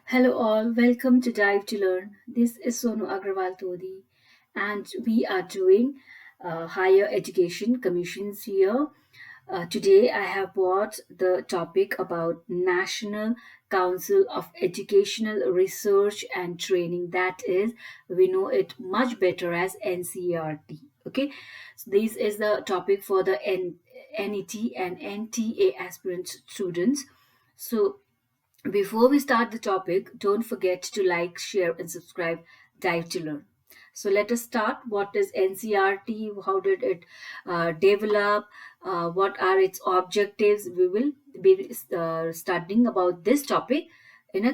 Hello all, welcome to Dive to Learn. This is Sonu Agrawal Todi and we are doing higher education commissions here. Today I have brought the topic about National Council of Educational Research and Training. That is, we know it much better as NCERT. Okay, so this is the topic for the NET and NTA aspirant students. So before we start the topic, don't forget to like, share, and subscribe Dive to Learn. So let us start. What is NCRT? How did it develop? What are its objectives? We will be studying about this topic in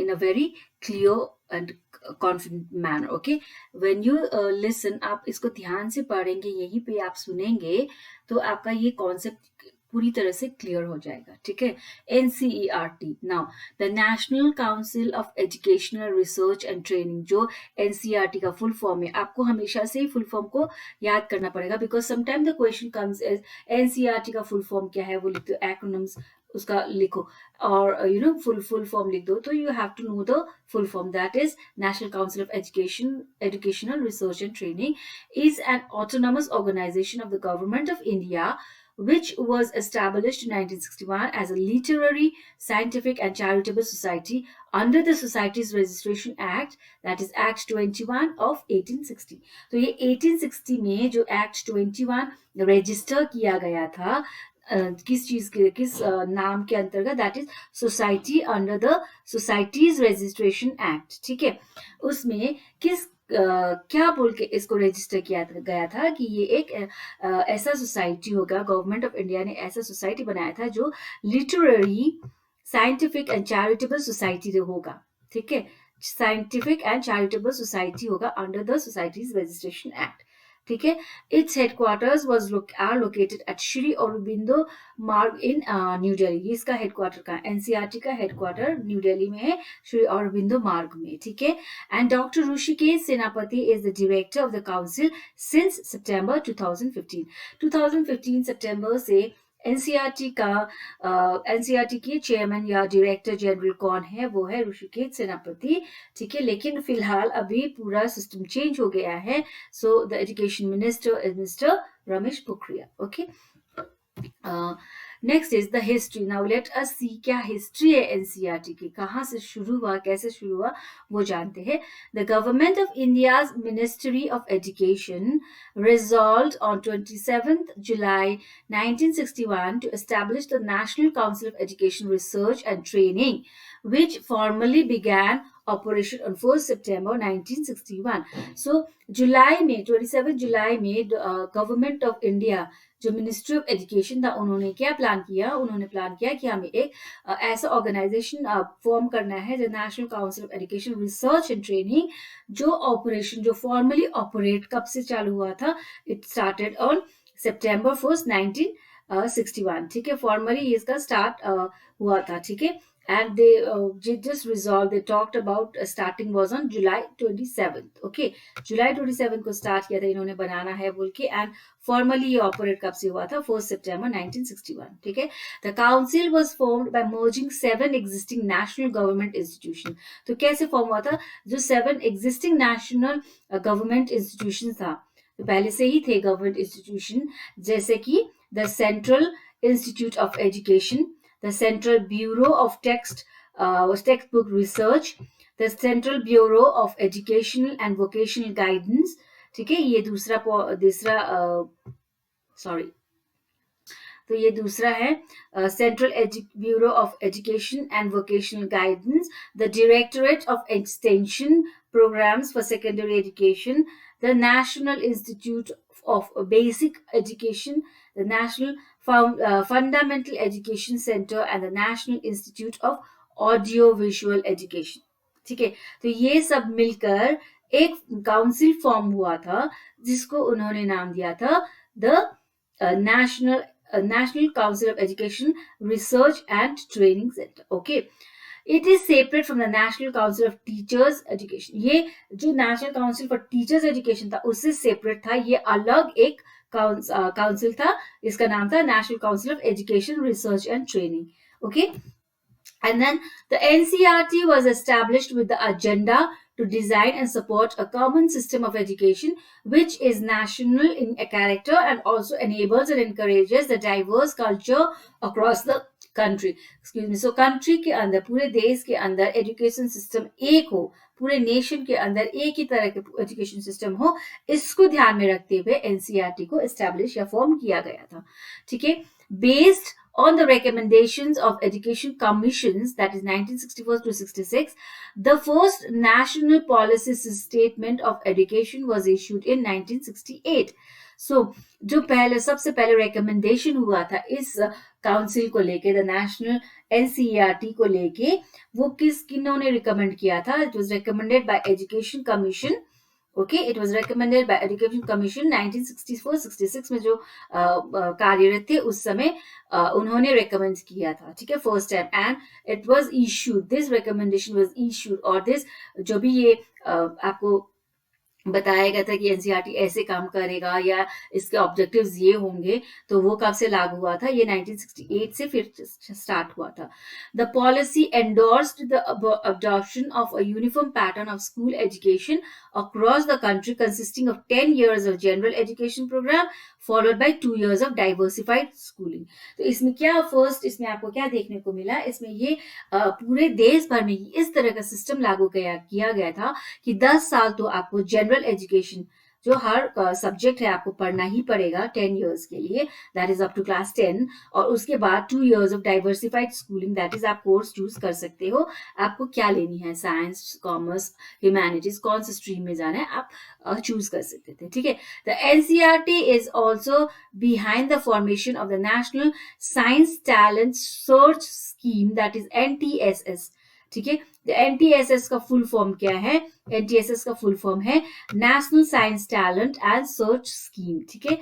a very clear and confident manner. Okay, when you listen, आप इसको ध्यान से पढ़ेंगे, यहीं पे आप सुनेंगे तो आपका ये कॉन्सेप्ट पूरी तरह से क्लियर हो जाएगा. ठीक है. NCERT. Now the national Council of Educational Research and training, जो NCERT का फुल फॉर्म है, आपको हमेशा से फुल फॉर्म को याद करना पड़ेगा because sometime the question comes as NCERT का फुल फॉर्म क्या है, वो लिखते हो एक्रोनिम्स उसका लिखो और फुल फॉर्म लिख दो, तो you have to know the full form. That is National Council of Educational Research and Training is an autonomous organization of the government of India which was established in 1961 as a literary, scientific, and charitable society under the Societies Registration Act, that is Act 21 of 1860. तो ये 1860 में जो Act 21 register किया गया था, किस चीज के किस नाम के अंतर्गत, that is society under the Societies Registration Act. ठीक है. उसमें किस क्या बोल के इसको रजिस्टर किया गया था कि ये एक ऐसा सोसाइटी होगा, गवर्नमेंट ऑफ इंडिया ने ऐसा सोसाइटी बनाया था जो literary, scientific and charitable society होगा. ठीक है. साइंटिफिक एंड चैरिटेबल सोसाइटी होगा under the Societies Registration Act. ठीक है. Its headquarters are located at Shri Aurobindo Marg in new Delhi. इसका हेडक्वार्टर का एनसीईआरटी का हेडक्वार्टर न्यू दिल्ली में है, श्री औरबिंदो मार्ग में. ठीक है. And doctor Rishikesh Senapati is the director of the council since September 2015. 2015 सितंबर से एनसीईआरटी के चेयरमैन या डायरेक्टर जनरल कौन है, वो है ऋषिकेश सेनापति. ठीक है. लेकिन फिलहाल अभी पूरा सिस्टम चेंज हो गया है. So the education minister is mister Ramesh Pokhriyal. Okay. Next is the history. Now let us see क्या हिस्ट्री है एनसीईआरटी की, कहाँ से शुरू हुआ, कैसे शुरू हुआ, वो जानते हैं. The government of India's ministry of education resolved on 27th July 1961 to establish the National Council of Education Research and Training, which formally began operation on 1st September 1961. So, जुलाई में 27 जुलाई में गवर्नमेंट ऑफ इंडिया जो ministry of education था, उन्होंने क्या plan किया, उन्होंने plan किया कि हमें एक ऐसा ऑर्गेनाइजेशन फॉर्म करना है, the national Council of education research and training, जो ऑपरेशन जो फॉर्मली ऑपरेट कब से चालू हुआ था, it started on September 1st 1961. ठीक है. फॉर्मली इसका स्टार्ट हुआ था. ठीक है. And they just resolved, they talked about starting was on July 27th. Okay. July 27th को start किया था इन्होंने बनाना है बोल के, and formally ये operate कब से हुआ था, 1st September 1961. ठीक है. The council was formed by merging 7 existing national government institutions. तो कैसे फॉर्म हुआ था, जो 7 existing national government institutions था, तो पहले से ही थे गवर्नमेंट इंस्टीट्यूशन, जैसे कि the central institute of education, the Central Bureau of Textbook Research, the Central Bureau of Educational and Vocational Guidance. ठीक है. ये दूसरा सॉरी, तो ये दूसरा है Central Bureau of Education and Vocational Guidance, the Directorate of Extension Programmes for Secondary Education, the National Institute of Basic Education, the National Fundamental Education Centre and the National Institute of Audio Visual Education. ठीक है. तो ये सब मिलकर एक council form हुआ था, जिसको उन्होंने नाम दिया था the National Council of Education Research and Training Center. Okay. It is separate from the National Council of Teachers Education. ये जो National Council for Teachers Education था, उससे सेपरेट था. ये अलग एक काउंसिल था, इसका नाम था national Council of education research and training. Okay. And then the NCRT was established with the agenda to design and support a common system of education which is national in a character and also enables and encourages the diverse culture across the country. Excuse me. So country के अंदर, पूरे देश के अंदर education system एक हो, पूरे nation के अंदर एक ही तरह के एजुकेशन सिस्टम हो, इसको ध्यान में रखते हुए एनसीईआरटी को एस्टैब्लिश या फॉर्म किया गया था. ठीक है. Based on the recommendations of education commissions, that is 1964 to 66, the first national policy statement of education was issued in 1968. So जो पहले सबसे पहले recommendation हुआ था इस काउंसिल को लेके, द नेशनल एनसीईआरटी को लेके, वो किन्होंने रिकमेंड किया था? It was recommended by education commission. Okay, it was recommended by education commission 1964-66 में जो कार्यरत थे उस समय उन्होंने रिकमेंड किया था. ठीक है, first time. And it was issued, this recommendation was issued, और दिस जो भी ये आपको बताया गया था कि एनसीईआरटी ऐसे काम करेगा या इसके ऑब्जेक्टिव्स ये होंगे, तो वो कब से लागू हुआ था? ये 1968 से फिर स्टार्ट हुआ था. The policy endorsed the adoption of a uniform pattern of school education across the country consisting of 10 years of general education program followed by 2 years of diversified schooling. तो इसमें क्या फर्स्ट, इसमें आपको क्या देखने को मिला? इसमें ये पूरे देश भर में इस तरह का सिस्टम लागू किया गया था कि 10 साल तो आपको जनरल एजुकेशन, जो हर सब्जेक्ट है आपको पढ़ना ही पड़ेगा 10 इयर्स के लिए, that is up to class 10, और उसके बाद 2 years of diversified schooling, that is आप कोर्स चूज कर सकते हो, आपको क्या लेनी है, साइंस, कॉमर्स, ह्यूमैनिटीज, कौन सी स्ट्रीम में जाना है आप चूज कर सकते थे. ठीक है. The NCERT is also behind the formation of the national science talent search scheme, that is NTSS. ठीक है. एनटीएसएस का फुल फॉर्म क्या है? एनटीएसएस का फुल फॉर्म है national science talent and search scheme. ठीक है.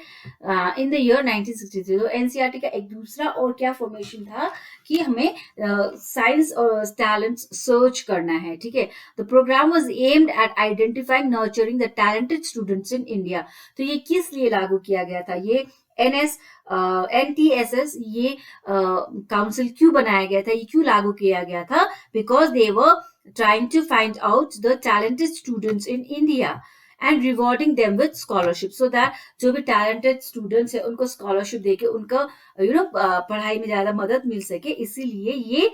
In the year 1963. तो एनसीईआरटी का एक दूसरा और क्या फॉर्मेशन था कि हमें साइंस और टैलेंट सर्च करना है. ठीक है. The programme was aimed at identifying nurturing the talented students in India. तो ये किस लिए लागू किया गया था? ये एनटीएसएस, ये काउंसिल क्यों बनाया गया था, ये क्यों लागू किया गया था? Because they were trying to find out the talented students in India and rewarding them with scholarship, so that जो भी टैलेंटेड स्टूडेंट्स है उनको स्कॉलरशिप देके उनका पढ़ाई में ज्यादा मदद मिल सके, इसीलिए ये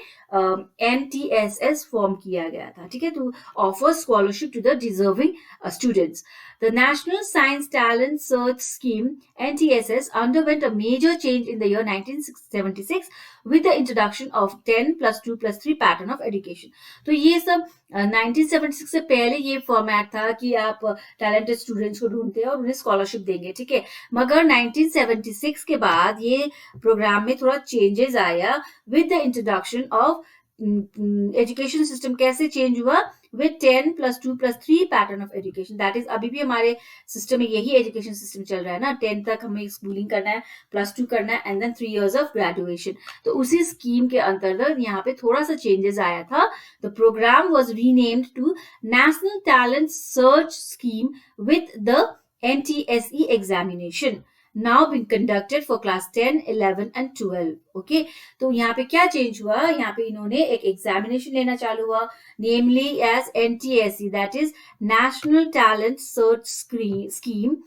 एनटीएसएस फॉर्म किया गया था. ठीक है. To offer scholarship to the deserving students. The National Science Talent Search Scheme (NTSS) underwent a major change in the year 1976 with the introduction of 10 plus 2 plus 3 pattern of education. तो ये सब 1976 से पहले ये फॉर्मेट था कि आप talented students को ढूंढते हैं और उन्हें स्कॉलरशिप देंगे. ठीक है. मगर 1976 के बाद ये प्रोग्राम में थोड़ा चेंजेस आया with the introduction of education system. कैसे चेंज हुआ? with 10 plus 2 plus 3 pattern of education, that is अभी भी हमारे सिस्टम में यही एजुकेशन सिस्टम चल रहा है ना. 10 तक हमें स्कूलिंग करना है, प्लस 2 करना है, and then 3 years of graduation. तो उसी स्कीम के अंतर्गत यहाँ पे थोड़ा सा चेंजेस आया था. The programme was renamed to National talent search Scheme with the NTSE examination now being conducted for class 10, 11 and 12. Okay. तो यहाँ पे क्या चेंज हुआ? यहाँ पे इन्होंने एक एग्जामिनेशन लेना चालू हुआ, namely as NTSE, that is national talent search scheme,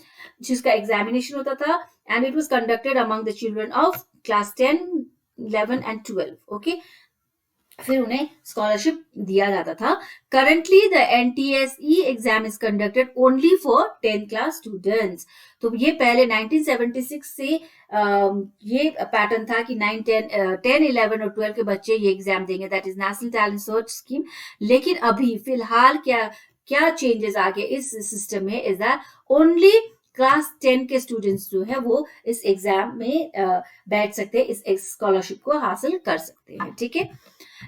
जिसका एग्जामिनेशन होता था, and it was conducted among the children of class 10, 11 and 12. Okay. फिर उन्हें स्कॉलरशिप दिया जाता था. Currently the NTSE exam is conducted only for 10th class students. तो ये पहले 1976 से ये पैटर्न था कि 9, 10, 11 और 12 के बच्चे ये एग्जाम देंगे, that is national talent search scheme. लेकिन अभी फिलहाल क्या चेंजेस आ गए इस सिस्टम में इज दैट ओनली क्लास 10 के स्टूडेंट्स जो है वो इस एग्जाम में बैठ सकते हैं, इस स्कॉलरशिप को हासिल कर सकते हैं. ठीक है.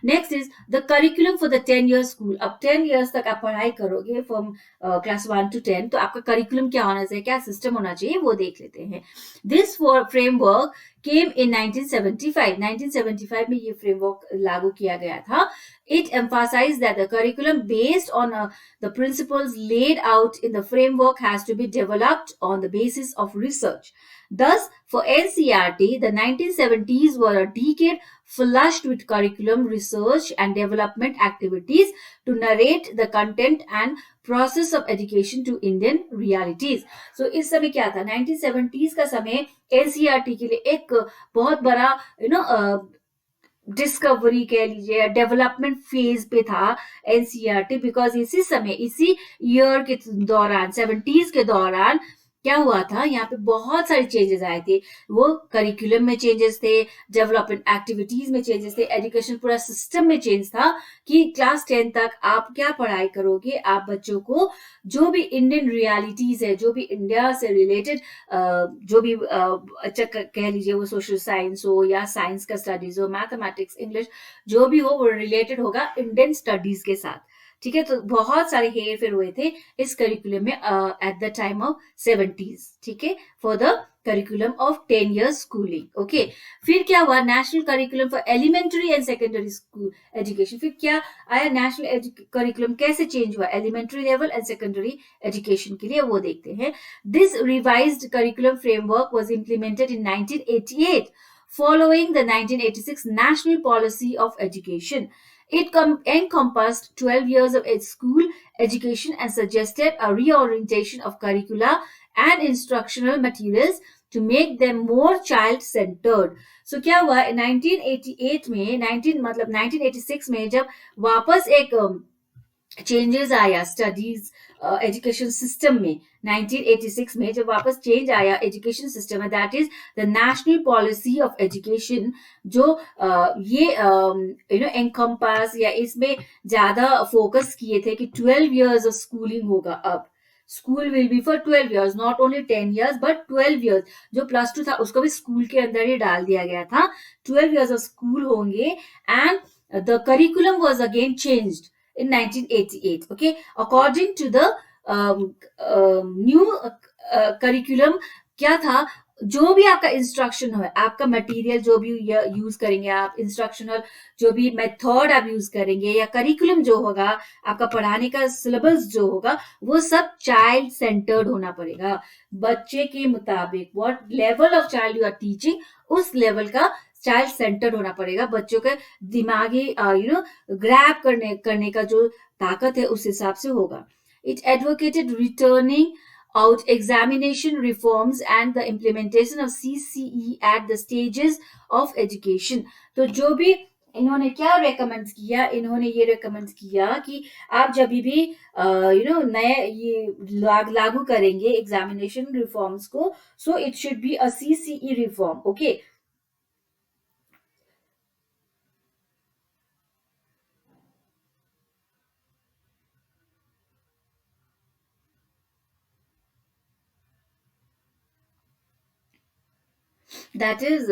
Next is the curriculum for the 10 year school. अब 10 years तक आप पढ़ाई करोगे फ्रॉम क्लास 1 to 10, तो आपका करिकुलम क्या होना चाहिए, क्या सिस्टम होना चाहिए, वो देख लेते हैं. दिस फ्रेमवर्क केम इन 1975. 1975 में ये फ्रेमवर्क लागू किया गया था. It emphasized that the curriculum based on the principles laid out in the framework has to be developed on the basis of research. Thus, for NCRT, the 1970s were a decade flushed with curriculum research and development activities to narrate the content and process of education to Indian realities. So इस समय क्या था, 1970s का समय NCRT के लिए एक बहुत बड़ा डिस्कवरी कह लीजिए, डेवलपमेंट फेज पे था एनसीईआरटी, बिकॉज इसी समय, इसी ईयर के दौरान, 70s के दौरान क्या हुआ था, यहाँ पे बहुत सारे चेंजेस आए थे। वो करिकुलम में चेंजेस थे, डेवलपमेंट एक्टिविटीज में चेंजेस थे, एजुकेशन पूरा सिस्टम में चेंज था कि क्लास 10 तक आप क्या पढ़ाई करोगे, आप बच्चों को जो भी इंडियन रियलिटीज है, जो भी इंडिया से रिलेटेड जो भी अच्छा कह लीजिए, वो सोशल साइंस हो या साइंस का स्टडीज हो, मैथमेटिक्स, इंग्लिश, जो भी हो वो रिलेटेड होगा इंडियन स्टडीज के साथ। ठीक है, तो बहुत सारे हेर फेर हुए थे इस करिकुलम में at the time of 70s। ठीक है, for the curriculum of 10 years schooling. Okay, फिर क्या हुआ, National Curriculum for Elementary and Secondary School Education. फिर क्या आया, नेशनल करिकुलम कैसे चेंज हुआ elementary level and secondary education के लिए, वो देखते हैं। This revised curriculum framework was implemented in 1988 following the 1986 National Policy of Education. It encompassed 12 years of school education and suggested a reorientation of curricula and instructional materials to make them more child-centered. So क्या हुआ 1988 में, 1986 में जब वापस एक changes आया studies education system में, 1986 में जब वापस चेंज आया एजुकेशन सिस्टम में, that is the national policy of education, जो ये एनकम्पास या इसमें ज्यादा फोकस किए थे कि 12 years ऑफ स्कूलिंग होगा। अब school will be for 12 years, not only 10 years but 12 years। जो प्लस टू था उसको भी स्कूल के अंदर ही डाल दिया गया था, 12 years ऑफ स्कूल होंगे। And the curriculum was again changed in 1988. Okay, according to the new curriculum, क्या था, जो भी आपका इंस्ट्रक्शन हो, आपका मटेरियल जो भी यूज करेंगे आप, इंस्ट्रक्शनल जो भी मेथड आप यूज करेंगे, या करिकुलम जो होगा, आपका पढ़ाने का सिलेबस जो होगा, वो सब चाइल्ड सेंटर्ड होना पड़ेगा। बच्चे के मुताबिक, what level of child you are teaching, उस लेवल का चाइल्ड सेंटर्ड होना पड़ेगा। बच्चों के दिमागी ग्रैब करने का जो ताकत है उस हिसाब से होगा। It advocated returning out examination reforms and the implementation of CCE at the stages of education. तो जो भी इन्होंने क्या रेकमेंड किया, इन्होंने ये रेकमेंड किया कि आप जब भी नए ये लागू करेंगे एग्जामिनेशन रिफॉर्म्स को, so it should be a CCE reform. Okay, that is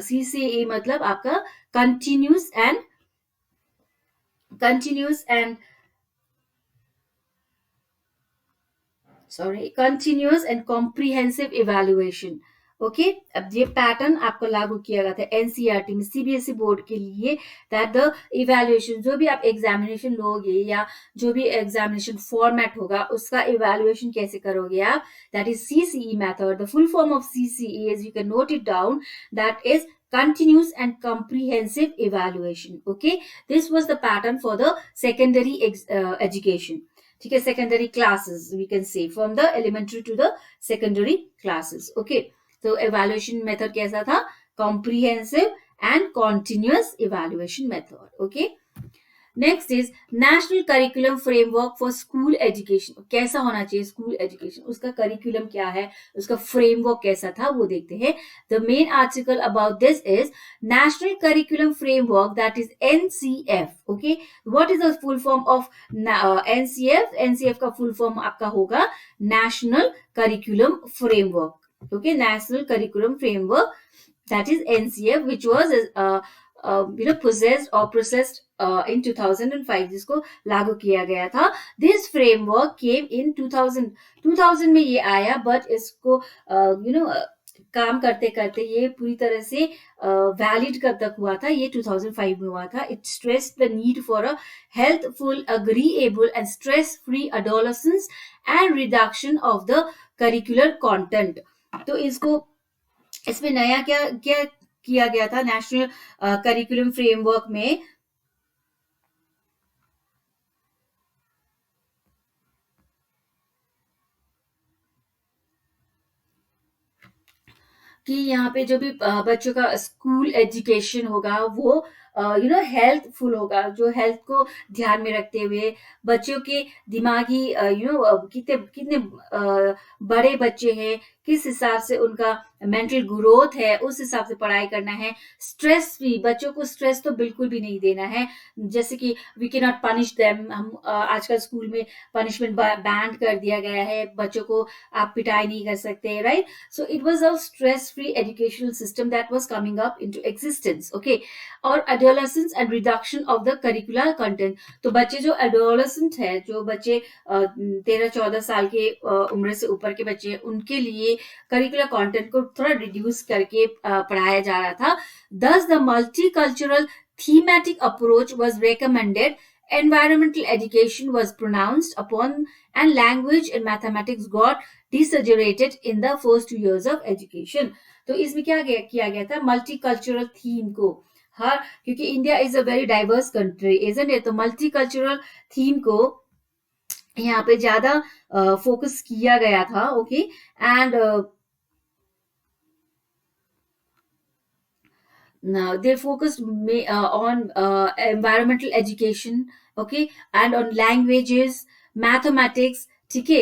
CCE मतलब आपका continuous and continuous and comprehensive evaluation. Okay, अब ये पैटर्न आपको लागू किया गया था एनसीईआरटी में, सीबीएसई बोर्ड के लिए, दैट द इवेल्युएशन, जो भी आप एग्जामिनेशन लोगे या जो भी एग्जामिनेशन फॉर्मेट होगा, उसका इवेल्युएशन कैसे करोगे आप, that is CCE method. The full form of CCE is, you can note it down, that is continuous and comprehensive evaluation. Okay, this was the pattern for the secondary education. ठीक है, secondary classes we can say, from the elementary to the secondary classes. Okay, तो evaluation method कैसा था, comprehensive and continuous evaluation method. Okay, next is national curriculum Framework for School Education. कैसा होना चाहिए school education, उसका curriculum क्या है, उसका फ्रेमवर्क कैसा था, वो देखते हैं। The main article about this is national curriculum framework, that is NCF। Okay, what is the full form of NCF? NCF का फुल फॉर्म आपका होगा national curriculum framework. Okay, national curriculum framework, that is NCF, which was possessed or processed in 2005, जिसको लागू किया गया था। This framework came in 2000 में ये आया, but इसको काम करते करते ये पूरी तरह से वैलिड कब तक हुआ था, ये 2005 में हुआ था। It stressed the need for a healthful, agreeable and stress-free adolescence and reduction of the curricular content. तो इसमें नया क्या क्या किया गया था नेशनल करिकुलम फ्रेमवर्क में, कि यहाँ पे जो भी बच्चों का स्कूल एजुकेशन होगा वो हेल्थफुल होगा, जो हेल्थ को ध्यान में रखते हुए बच्चों के दिमागी कितने कितने बड़े बच्चे हैं, किस हिसाब से उनका मेंटल ग्रोथ है, उस हिसाब से पढ़ाई करना है। स्ट्रेस फ्री, बच्चों को स्ट्रेस तो बिल्कुल भी नहीं देना है। जैसे कि we can not punish them, हम आजकल स्कूल में पनिशमेंट बैंड कर दिया गया है, बच्चों को आप पिटाई नहीं कर सकते, right? So it was a stress-free educational system that was coming up into existence. Okay, और adolescence and reduction of the curricular content. तो बच्चे जो adolescent है, जो बच्चे 13-14 साल के उम्र से ऊपर के बच्चे हैं, उनके लिए करिकुलर कंटेंट को थोड़ा रिड्यूस करके पढ़ाया जा रहा था. Thus, the multicultural thematic approach was recommended. Environmental education was pronounced upon, and language and mathematics got desegregated in the first 2 years of education. तो इसमें क्या किया गया था, मल्टीकल्चरल थीम को, हर, क्योंकि India is a very diverse country, isn't it? तो multicultural theme को यहाँ पे ज्यादा फोकस किया गया था. Okay, and they focused on environmental education, okay, and on languages, mathematics, ठीक है.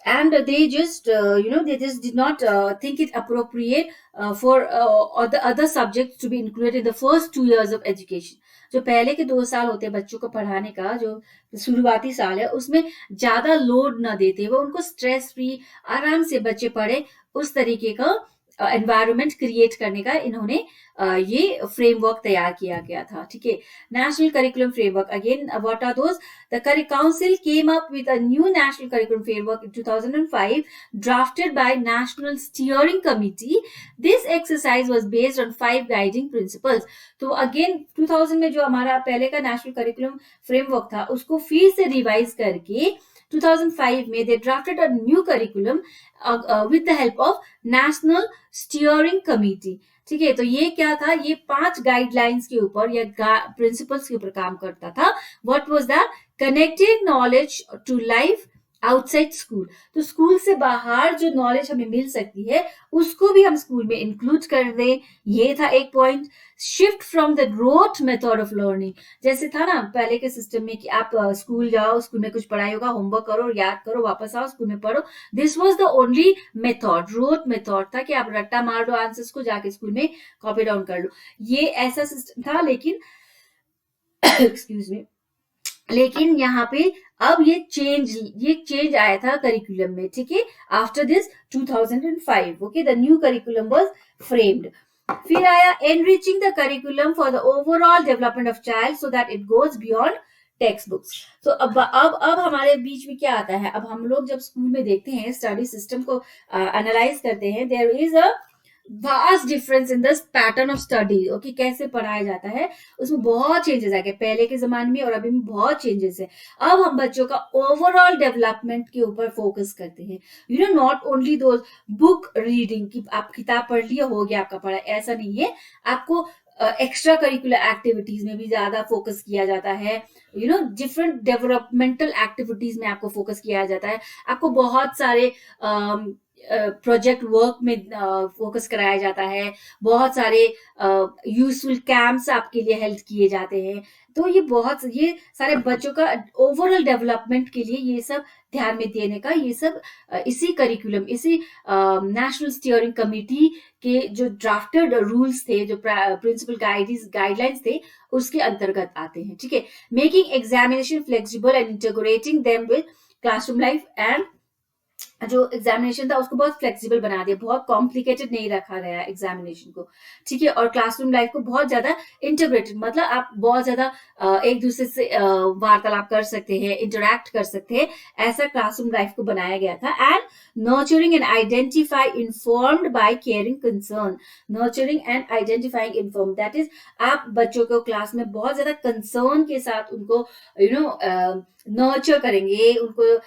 And they just they just did not think it appropriate for other subjects to be included in the first 2 years of education. जो पहले के 2 साल होते हैं बच्चों को पढ़ाने का, जो शुरुआती साल है, उसमें ज्यादा लोड ना देते, वो उनको स्ट्रेस फ्री, आराम से बच्चे पढ़े, उस तरीके का एनवायरनमेंट क्रिएट करने का इन्होंने ये फ्रेमवर्क तैयार किया गया था. ठीक है, National curriculum Framework. Again, what are those? The Council came up with a new national curriculum framework in 2005, drafted by National Steering Committee. This exercise was based on 5 guiding principles. तो again 2000 में जो हमारा पहले का national curriculum framework था, उसको फिर से रिवाइज करके 2005 में they drafted a new curriculum with the help of national steering committee. ठीक है, तो ये क्या था, ये 5 गाइडलाइंस के ऊपर या प्रिंसिपल्स के ऊपर काम करता था. What was that? Connecting knowledge to life outside school. तो स्कूल से बाहर जो नॉलेज हमें मिल सकती है, उसको भी हम स्कूल में इंक्लूड कर दें, ये था एक point. Shift from the rote method of learning. जैसे था ना पहले के सिस्टम में कि आप स्कूल जाओ, स्कूल में कुछ पढ़ाई होगा, होमवर्क करो, याद करो, वापस आओ, स्कूल में पढ़ो. This was the only method, rote method था कि आप रट्टा मार दो आंसर्स को, जाके स्कूल में कॉपी डाउन कर लो. ये ऐसा सिस्टम था. लेकिन एक्सक्यूज मी, लेकिन यहाँ पे अब ये चेंज आया था करिकुलम में. ठीक है, after this 2005, okay, the new curriculum was framed. फिर आया enriching the curriculum for the overall development of child so that it goes beyond text books. तो अब हमारे बीच में क्या आता है, अब हम लोग जब स्कूल में देखते हैं, स्टडी सिस्टम को एनालाइज करते हैं, there is a vast difference in the pattern of study. Okay, कैसे पढ़ाया जाता है, उसमें बहुत चेंजेस आ गए पहले के जमाने में और अभी में बहुत चेंजेस है. अब हम बच्चों का ओवरऑल डेवलपमेंट के ऊपर फोकस करते हैं. नॉट ओनली दो बुक रीडिंग की, आप किताब पढ़ लिया हो गया आपका पढ़ा, ऐसा नहीं है. आपको एक्स्ट्रा करिकुलर एक्टिविटीज में भी ज्यादा फोकस किया जाता है. डिफरेंट डेवलपमेंटल एक्टिविटीज में आपको फोकस किया जाता है. आपको बहुत सारे प्रोजेक्ट वर्क में फोकस कराया जाता है. बहुत सारे यूजफुल कैंप्स आपके लिए हेल्प किए जाते हैं. तो ये सारे बच्चों का ओवरऑल डेवलपमेंट के लिए ये सब ध्यान में देने का, ये सब इसी करिकुलम, इसी नेशनल स्टीयरिंग कमिटी के जो ड्राफ्टेड रूल्स थे, जो प्रिंसिपल गाइडलाइंस थे, उसके अंतर्गत आते हैं. ठीक है, making examination flexible and integrating them with classroom life. And जो एग्जामिनेशन था उसको बहुत फ्लेक्सिबल बना दिया, बहुत कॉम्प्लिकेटेड नहीं रखा गया एग्जामिनेशन को. ठीक है, और क्लासरूम लाइफ को बहुत ज्यादा इंटीग्रेटेड, मतलब आप बहुत ज्यादा एक दूसरे से वार्तालाप कर सकते हैं, इंटरैक्ट कर सकते हैं, ऐसा क्लासरूम लाइफ को बनाया गया था. And nurturing and identify informed by caring concern. Nurturing and identifying inform, that is आप बच्चों को क्लास में बहुत ज्यादा कंसर्न के साथ उनको नर्चर करेंगे, उनको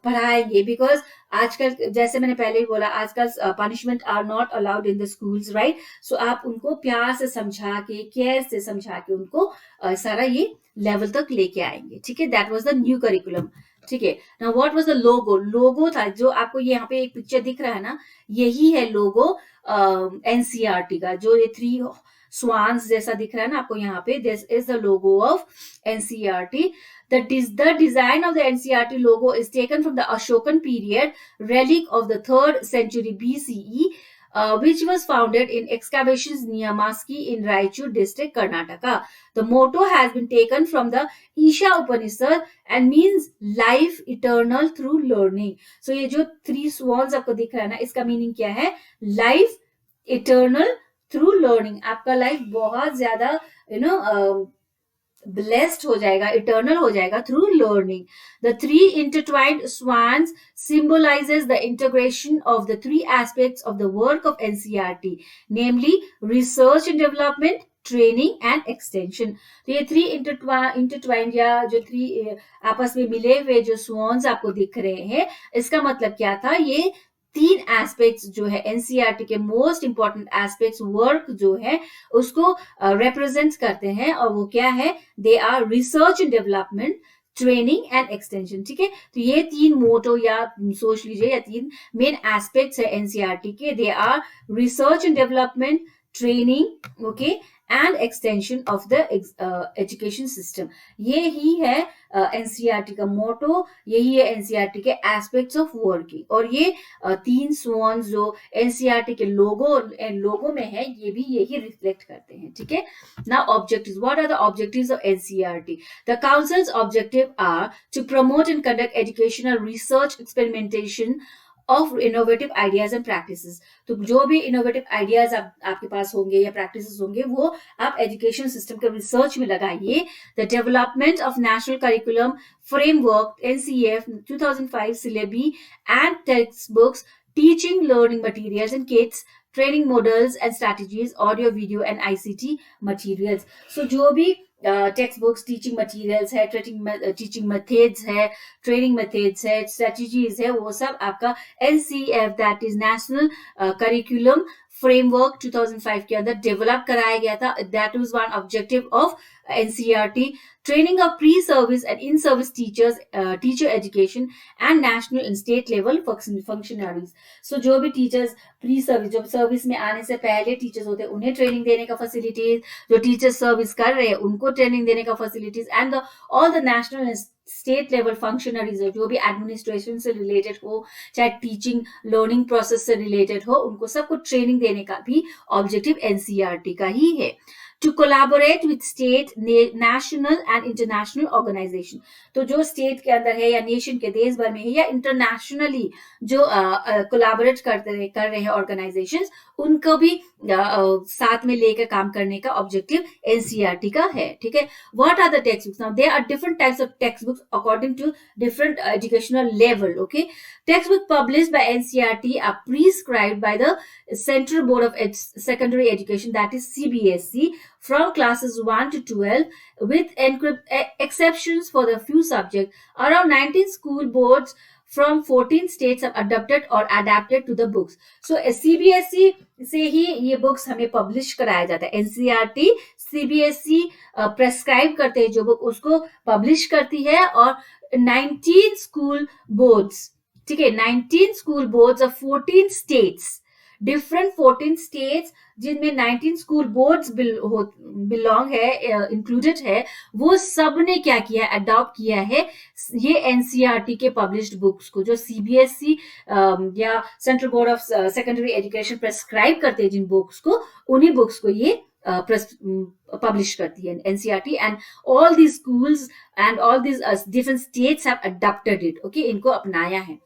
पढ़ाएंगे. बिकॉज आजकल जैसे मैंने पहले ही बोला, आजकल punishment are not allowed in the schools, right? So आप उनको प्यार से समझा के, केयर से समझा के उनको सारा ये लेवल तक लेके आएंगे, ठीक है? That was the new curriculum, ठीक है? Now what was the logo? Logo था जो आपको यहाँ पे एक पिक्चर दिख रहा है ना, यही है लोगो एनसीईआरटी का, जो ये 3 स्वान्स जैसा दिख रहा है ना आपको यहाँ पे, this is the logo of NCERT. The design of the NCERT logo is taken from the Ashokan period, relic of the 3rd century BCE, which was founded in excavations near Maski in Raichur district, Karnataka. The motto has been taken from the Isha Upanishad and means life eternal through learning. So ये जो 3 swans आपको दिख रहा है ना, इसका meaning क्या है? Life eternal through learning. आपका लाइफ बहुत ज्यादा blessed हो जाएगा, eternal हो जाएगा through learning. The 3 intertwined swans symbolizes the integration of the 3 aspects of the work of NCERT, namely research and development, training and extension. तो ये 3 इंटरट्वाइंड या जो 3 आपस में मिले हुए जो स्वॉन्स आपको दिख रहे हैं, इसका मतलब क्या था? ये 3 एस्पेक्ट्स जो है एनसीईआरटी के मोस्ट इंपॉर्टेंट एस्पेक्ट्स, वर्क जो है उसको रिप्रेजेंट करते हैं, और वो क्या है? They are research and development, training and extension, ठीक है? तो ये 3 मोटो या सोच लीजिए या 3 मेन एस्पेक्ट्स है एनसीईआरटी के. They are research and development, training, okay, and extension of the education system. ये ही है एनसीईआरटी का मोटो, यही है एनसीईआरटी के एस्पेक्ट्स ऑफ वर्किंग. और ये 3 स्वॉन्स जो एनसीईआरटी के लोगो में है, ये भी यही रिफ्लेक्ट करते हैं, ठीक है? Now objectives. What are the objectives of NCERT? The council's objective are to promote and conduct educational research, experimentation of innovative ideas and practices. तो जो भी इनोवेटिव आइडियाज आपके पास होंगे या प्रैक्टिसेस होंगे, वो आप एजुकेशन सिस्टम के रिसर्च में लगाइए. The development of national curriculum framework, NCF 2005 syllabi and textbooks, teaching learning materials and kits, training models and strategies, audio video and ICT materials. So जो भी टेक्स्ट बुक्स, टीचिंग मटेरियल्स है, teaching methods है, training methods है, strategies है, वो सब आपका NCF, that is national curriculum framework 2005 के अंदर डेवलप कराया गया था. That was one objective of NCERT. Training of pre service and in service teachers, teacher education and national and state level functionaries. So जो भी टीचर्स प्री सर्विस, जब service में आने से पहले टीचर्स होते हैं, उन्हें ट्रेनिंग देने का फैसिलिटीज, जो टीचर सर्विस कर रहे हैं उनको ट्रेनिंग देने का facilities, and all the national and state level functionaries जो भी एडमिनिस्ट्रेशन से रिलेटेड हो, चाहे टीचिंग लर्निंग प्रोसेस से रिलेटेड हो, उनको सबको ट्रेनिंग देने का भी ऑब्जेक्टिव एनसीईआरटी का ही है. To collaborate with state, national and international organization. तो जो स्टेट के अंदर है या नेशन के देश भर में है या इंटरनेशनली जो कोलैबोरेट कर रहे हैं ऑर्गेनाइजेशंस, उनको भी साथ में लेकर काम करने का ऑब्जेक्टिव एनसीईआरटी का है, ठीक है? What are the text books? Now there are different types of text books according to different educational level, okay? Text book published by NCERT are prescribed by the Central Board of Secondary Education, that is CBSE, from classes 1 to 12, with exceptions for the few subjects. Around 19 school boards from 14 states have adopted or adapted to the books. So CBSE से ही ये books हमें publish कराया जाता है. NCERT CBSE prescribe करते हैं जो book, उसको पब्लिश करती है. और 19 स्कूल बोर्ड्स, ठीक है, 19 school boards of 14 states, different 14 states जिनमें 19 स्कूल बोर्ड्स बिलोंग है, इंक्लूडेड है, वो सब ने क्या किया? अडॉप्ट किया है ये एनसीईआरटी के पब्लिश्ड बुक्स को. जो सीबीएसई या central board of secondary education prescribe करते हैं जिन बुक्स को, उन्हीं बुक्स को ये पब्लिश करती है NCERT. And all these schools and all these different states have adopted it, okay, इनको अपनाया है.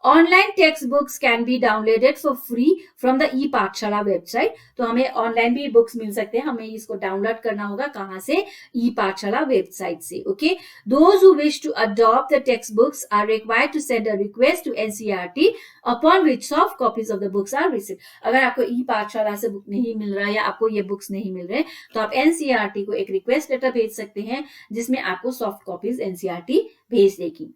Online text books can be downloaded for free from the e Pathshala website. तो हमें ऑनलाइन भी बुक्स मिल सकते हैं, हमें इसको डाउनलोड करना होगा कहां से? ई पाठशाला वेबसाइट से, okay? Those who wish to adopt the text books are required to send a request to NCERT upon which soft copies of the books are received. अगर आपको ई पाठशाला से बुक नहीं मिल रहा है या आपको ये बुक्स नहीं मिल रहे, तो आप एनसीईआरटी को एक रिक्वेस्ट लेटर भेज सकते हैं जिसमें आपको सॉफ्ट कॉपीज एनसीईआरटी भेज देगी.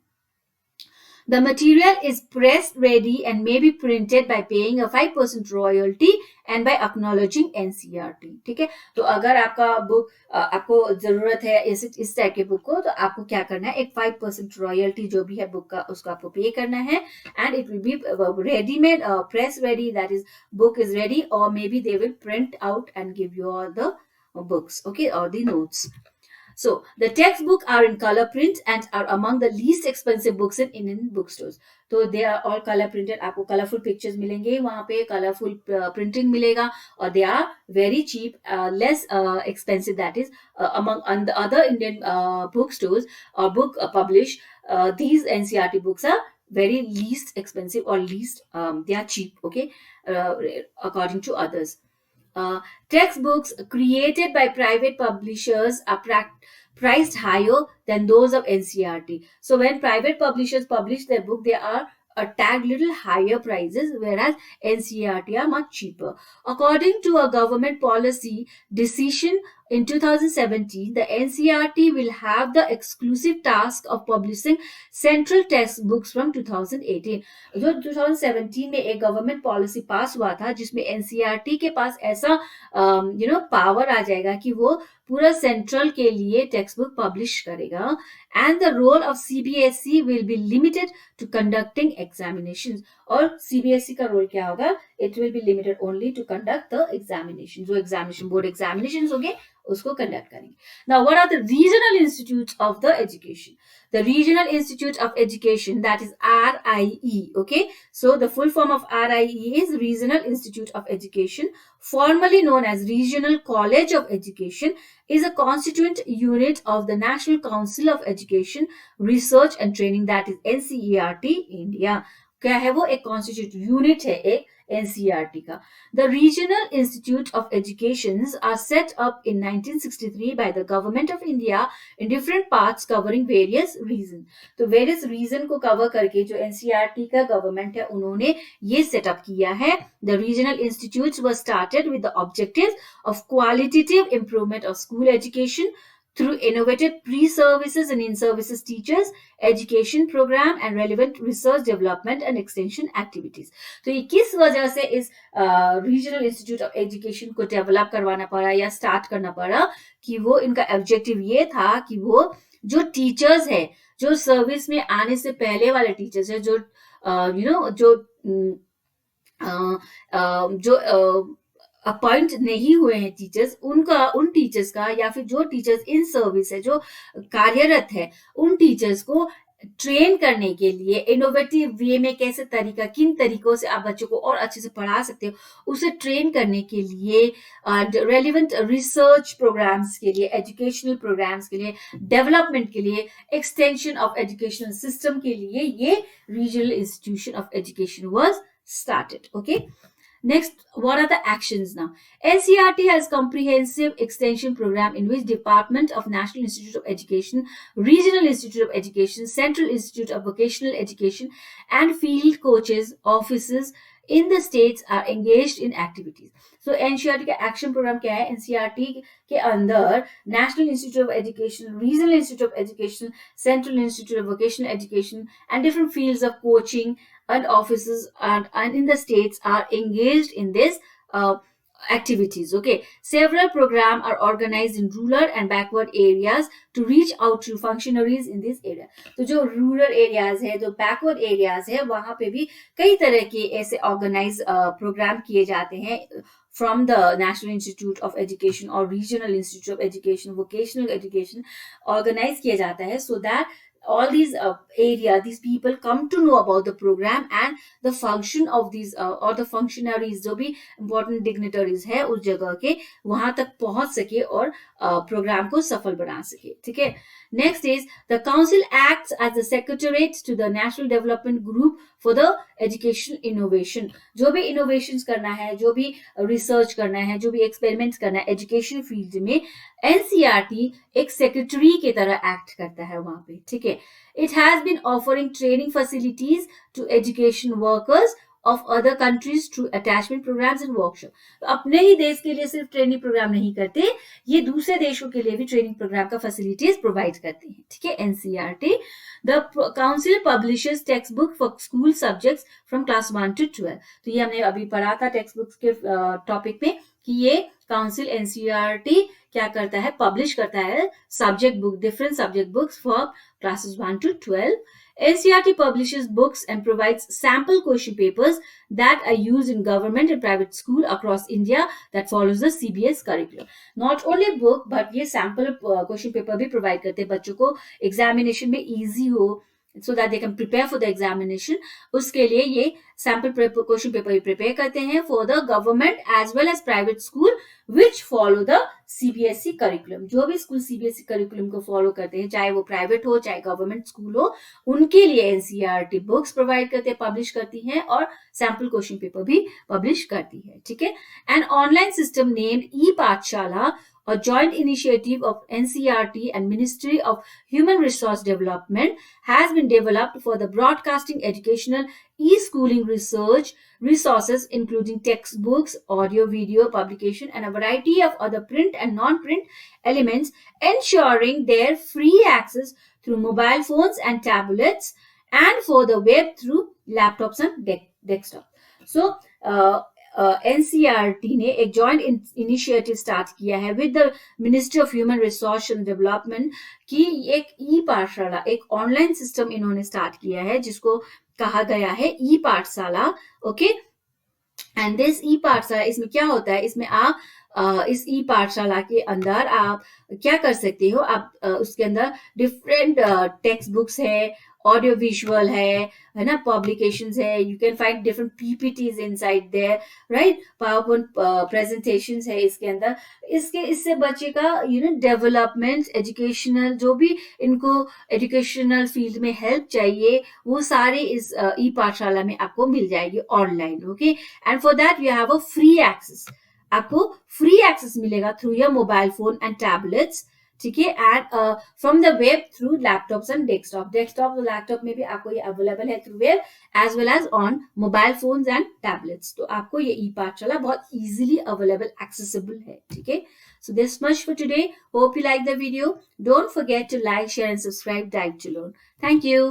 The material is press ready and may be printed by paying a 5% royalty and by acknowledging NCERT. ठीक है, तो अगर आपका बुक आपको जरूरत है इस टाइप के बुक को, तो आपको क्या करना है, एक 5% रॉयल्टी जो भी है बुक का उसको आपको पे करना है, and it will B readymade, press ready, that is book is ready, or maybe they will print out and give you all the books, okay, or the notes. So the textbook are in color print and are among the least expensive books in Indian bookstores. तो they are all color printed, आपको colorful pictures मिलेंगे वहाँ पे, colorful printing मिलेगा, और they are very cheap, less expensive, that is among the other Indian bookstores or book publish, these NCERT books are very least expensive, or least they are cheap, okay, according to others. Textbooks created by private publishers are priced higher than those of NCERT. So when private publishers publish their book, they are a tag little higher prices, whereas NCERT are much cheaper. According to a government policy decision in 2017, the NCERT will have the exclusive task of publishing central textbooks from 2018. जो 2017 में एक government policy पास हुआ था जिसमें NCERT के पास ऐसा power आ जाएगा कि वो पूरा सेंट्रल के लिए टेक्स्ट बुक पब्लिश करेगा, and the role of CBSE will be limited to conducting examinations. और सीबीएसई का रोल क्या होगा, it will be limited only to conduct the examination, जो एग्जामिनेशन बोर्ड एग्जामिनेशन होंगे उसको कंडक्ट करेंगे. Now what are the regional institutes of the education? The Regional Institute of Education, that is RIE, okay, so the full form of RIE is Regional Institute of Education, formerly known as Regional College of Education, is a constituent unit of the National Council of Education, Research and Training, that is NCERT India. क्या है वो, एक constituent unit है एक NCERT का. The Regional Institute of Educations are set up in 1963 by the Government of India in different parts covering various reasons. तो various reason को cover करके जो NCERT का government है उन्होंने ये set up किया है. The regional institutes were started with the objectives of qualitative improvement of school education through innovative pre-services and in-services teachers, education program and relevant research development and extension activities. तो ये किस वजह से इस regional institute of education को develop करवाना पड़ा या स्टार्ट करना पड़ा, कि वो इनका ऑब्जेक्टिव ये था कि वो जो टीचर्स है, जो सर्विस में आने से पहले वाले टीचर्स है, जो जो अपॉइंट नहीं हुए हैं टीचर्स, उन टीचर्स का, या फिर जो टीचर्स इन सर्विस है, जो कार्यरत है, उन टीचर्स को ट्रेन करने के लिए इनोवेटिव वे में कैसे तरीका, किन तरीकों से आप बच्चों को और अच्छे से पढ़ा सकते हो, उसे ट्रेन करने के लिए, रेलिवेंट रिसर्च प्रोग्राम्स के लिए, एजुकेशनल प्रोग्राम्स के लिए, डेवलपमेंट के लिए, एक्सटेंशन ऑफ एजुकेशनल सिस्टम के लिए ये regional institution of education was started. Okay, next, what are the actions now? NCERT has comprehensive extension program in which Department of National Institute of Education, Regional Institute of Education, Central Institute of Vocational Education and field coaches offices in the states are engaged in activities. So NCERT का action program क्या है? NCERT के अंदर National Institute of Education, Regional Institute of Education, Central Institute of Vocational Education and different fields of coaching and offices and in the states are engaged in this activities. Okay, several programs are organized in rural and backward areas to reach out to functionaries in this area. तो जो rural areas है, जो backward areas है, वहाँ पे भी कई तरह के ऐसे organized program किए जाते हैं from the National Institute of Education or Regional Institute of Education, Vocational Education, organize किया जाता है, so that all these these people come to know about the program and the function of these or the functionaries, जो भी important dignitaries है उस जगह के, वहां तक पहुंच सके और प्रोग्राम को सफल बना सके. ठीक है, next is the council acts as the secretariat to the national development group for the education innovation. जो भी innovations करना है, जो भी research करना है, जो भी experiments करना है education field में, NCERT एक secretary की तरह act करता है वहां पे. ठीक है, it has been offering training facilities to education workers of other countries through attachment programs and workshops. तो अपने ही देश के लिए सिर्फ ट्रेनिंग प्रोग्राम नहीं करते, ये दूसरे देशों के लिए भी ट्रेनिंग प्रोग्राम का फैसिलिटीज प्रोवाइड करते हैं. ठीक है, NCERT. The council publishes textbook for school subjects from class 1 to 12. तो ये हमने अभी पढ़ा था टेक्स्ट बुक्स के टॉपिक में कि ये काउंसिल एनसीईआरटी क्या करता है, पब्लिश करता है subject book, different subject books for classes 1 to 12. NCERT publishes books and provides sample question papers that are used in government and private school across India that follows the CBS curriculum. Not only book, but ये sample question paper भी provide करते हैं बच्चों को examination में easy हो, so that they can prepare for the examination. उसके लिए ये sample question paper prepare करते हैं for the government as well as private school which follow the CBSE curriculum. जो भी स्कूल CBSE curriculum को फॉलो करते हैं, चाहे वो प्राइवेट हो चाहे गवर्नमेंट स्कूल हो, उनके लिए एनसीईआरटी बुक्स प्रोवाइड करते हैं, पब्लिश करती हैं और सैम्पल क्वेश्चन पेपर भी पब्लिश करती है. ठीक है. एन ऑनलाइन सिस्टम नेम्ड ई पाठशाला, a joint initiative of NCERT and Ministry of Human Resource Development, has been developed for the broadcasting educational e-schooling research resources including textbooks, audio, video publication and a variety of other print and non-print elements, ensuring their free access through mobile phones and tablets and for the web through laptops and desktop. So, NCERT ने एक joint initiative start किया है with the ministry of human resource and development की एक ई पाठशाला, एक online system इन्होंने start किया है जिसको कहा गया है ई पाठशाला. ओके. एंड दिस ई पाठशाला, इसमें क्या होता है, इसमें आप इस ई पाठशाला के अंदर आप क्या कर सकते हो, आप उसके अंदर डिफरेंट टेक्स्ट बुक्स है, ऑडियो विजुअल है ना, पब्लिकेशंस है, you can find different PPTs inside there, right, power point presentations है इसके अंदर. इससे बच्चे का डेवलपमेंट, एजुकेशनल, जो भी इनको एजुकेशनल फील्ड में हेल्प चाहिए वो सारे इस ई पाठशाला में आपको मिल जाएगी online. Okay. And for that you have a free access, आपको फ्री एक्सेस मिलेगा through your mobile phone and tablets. ठीक है. And from the web through laptops and desktop और लैपटॉप में भी आपको ये अवेलेबल है through web as well as on mobile phones and tablets. तो आपको ये ई पाठशाला बहुत इजीली अवेलेबल, एक्सेसिबल है. ठीक है. So this much for today. Hope you like the video. Don't forget to like, share and subscribe Dive to Learn. Thank you.